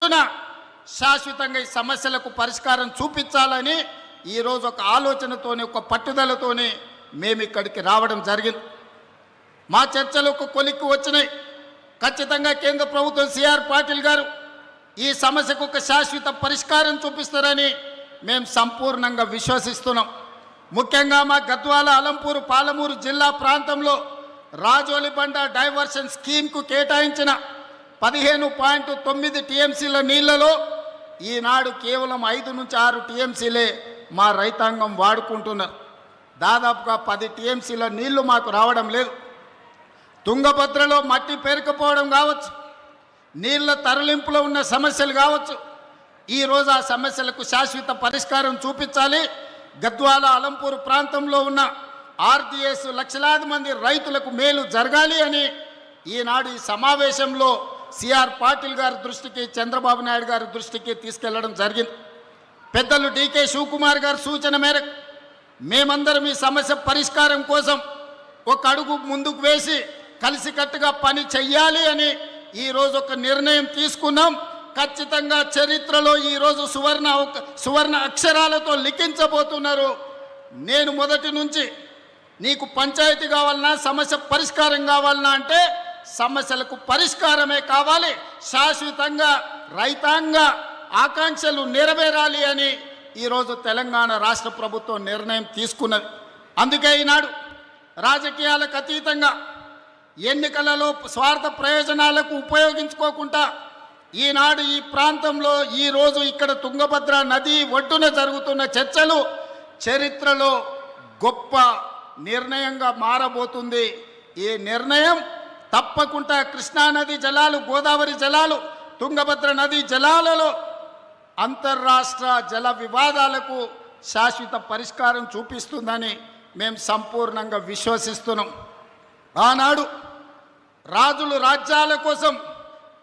చొప్పున శాశ్వతంగా ఈ సమస్యలకు పరిష్కారం చూపించాలని ఈరోజు ఒక ఆలోచనతోని ఒక పట్టుదలతోని మేము ఇక్కడికి రావడం జరిగింది. మా చర్చలు ఒక కొలిక్కి వచ్చినాయి. ఖచ్చితంగా కేంద్ర ప్రభుత్వం సిఆర్ పాటిల్ గారు ఈ సమస్యకు ఒక శాశ్వత పరిష్కారం చూపిస్తారని మేము సంపూర్ణంగా విశ్వసిస్తున్నాం. ముఖ్యంగా మా గద్వాల, అలంపూరు, పాలమూరు జిల్లా ప్రాంతంలో రాజోలిబండ డైవర్షన్ స్కీమ్కు కేటాయించిన 15.9 టీఎంసీల నీళ్లలో ఈనాడు కేవలం 5 నుంచి 6 టీఎంసీలే మా రైతాంగం వాడుకుంటున్నారు. దాదాపుగా 10 టీఎంసీల నీళ్లు మాకు రావడం లేదు. తుంగభద్రలో మట్టి పేరుకుపోవడం కావచ్చు, నీళ్ల తరలింపులో ఉన్న సమస్యలు కావచ్చు. ఈరోజు ఆ సమస్యలకు శాశ్వత పరిష్కారం చూపించాలి. గద్వాల, అలంపూరు ప్రాంతంలో ఉన్న ఆర్డీఎస్ లక్షలాది మంది రైతులకు మేలు జరగాలి అని ఈనాడు ఈ సమావేశంలో సిఆర్ పాటిల్ గారి దృష్టికి, చంద్రబాబు నాయుడు గారి దృష్టికి తీసుకెళ్లడం జరిగింది. పెద్దలు డీకే శివకుమార్ గారి సూచన మేరకు మేమందరం ఈ సమస్య పరిష్కారం కోసం ఒక అడుగు ముందుకు వేసి కలిసికట్టుగా పని చెయ్యాలి అని ఈరోజు ఒక నిర్ణయం తీసుకున్నాం. ఖచ్చితంగా చరిత్రలో ఈరోజు సువర్ణ అక్షరాలతో లిఖించబోతున్నారు. నేను మొదటి నుంచి నీకు పంచాయతీ కావాలన్నా, సమస్య పరిష్కారం కావాలన్నా అంటే సమస్యలకు పరిష్కారమే కావాలి, శాశ్వతంగా రైతాంగ ఆకాంక్షలు నెరవేరాలి అని ఈరోజు తెలంగాణ రాష్ట్ర ప్రభుత్వం నిర్ణయం తీసుకున్నది. అందుకే ఈనాడు రాజకీయాలకు అతీతంగా ఎన్నికలలో స్వార్థ ప్రయోజనాలకు ఉపయోగించుకోకుండా ఈనాడు ఈ ప్రాంతంలో ఈరోజు ఇక్కడ తుంగభద్ర నది ఒడ్డున జరుగుతున్న చర్చలు చరిత్రలో గొప్ప నిర్ణయంగా మారబోతుంది. ఈ నిర్ణయం తప్పకుండా కృష్ణానది జలాలు, గోదావరి జలాలు, తుంగభద్ర నది జలాలలో అంతర్రాష్ట్ర జల వివాదాలకు శాశ్వత పరిష్కారం చూపిస్తుందని మేము సంపూర్ణంగా విశ్వసిస్తున్నాం. ఆనాడు రాజులు రాజ్యాల కోసం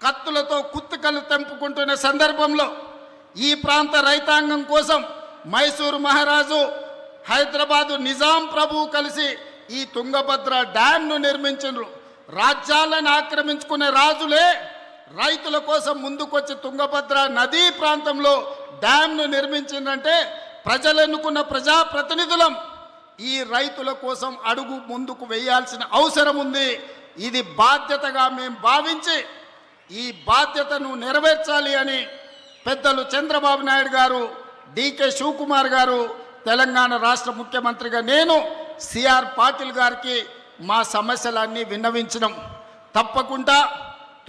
కత్తులతో కుత్తుకలు తెంపుకుంటున్న సందర్భంలో ఈ ప్రాంత రైతాంగం కోసం మైసూరు మహారాజు, హైదరాబాదు నిజాం ప్రభువు కలిసి ఈ తుంగభద్ర డ్యాంను నిర్మించారు. రాజ్యాలను ఆక్రమించుకునే రాజులే రైతుల కోసం ముందుకొచ్చి తుంగభద్ర నదీ ప్రాంతంలో డ్యాంను నిర్మించిందంటే ప్రజలు ఎన్నుకున్న ప్రజాప్రతినిధులం ఈ రైతుల కోసం అడుగు ముందుకు వేయాల్సిన అవసరం ఉంది. ఇది బాధ్యతగా మేము భావించి ఈ బాధ్యతను నెరవేర్చాలి అని పెద్దలు చంద్రబాబు నాయుడు గారు, డీకే శివకుమార్ గారు, తెలంగాణ రాష్ట్ర ముఖ్యమంత్రిగా నేను సిఆర్ పాటిల్ గారికి మా సమస్యలన్నీ విన్నవించడం. తప్పకుండా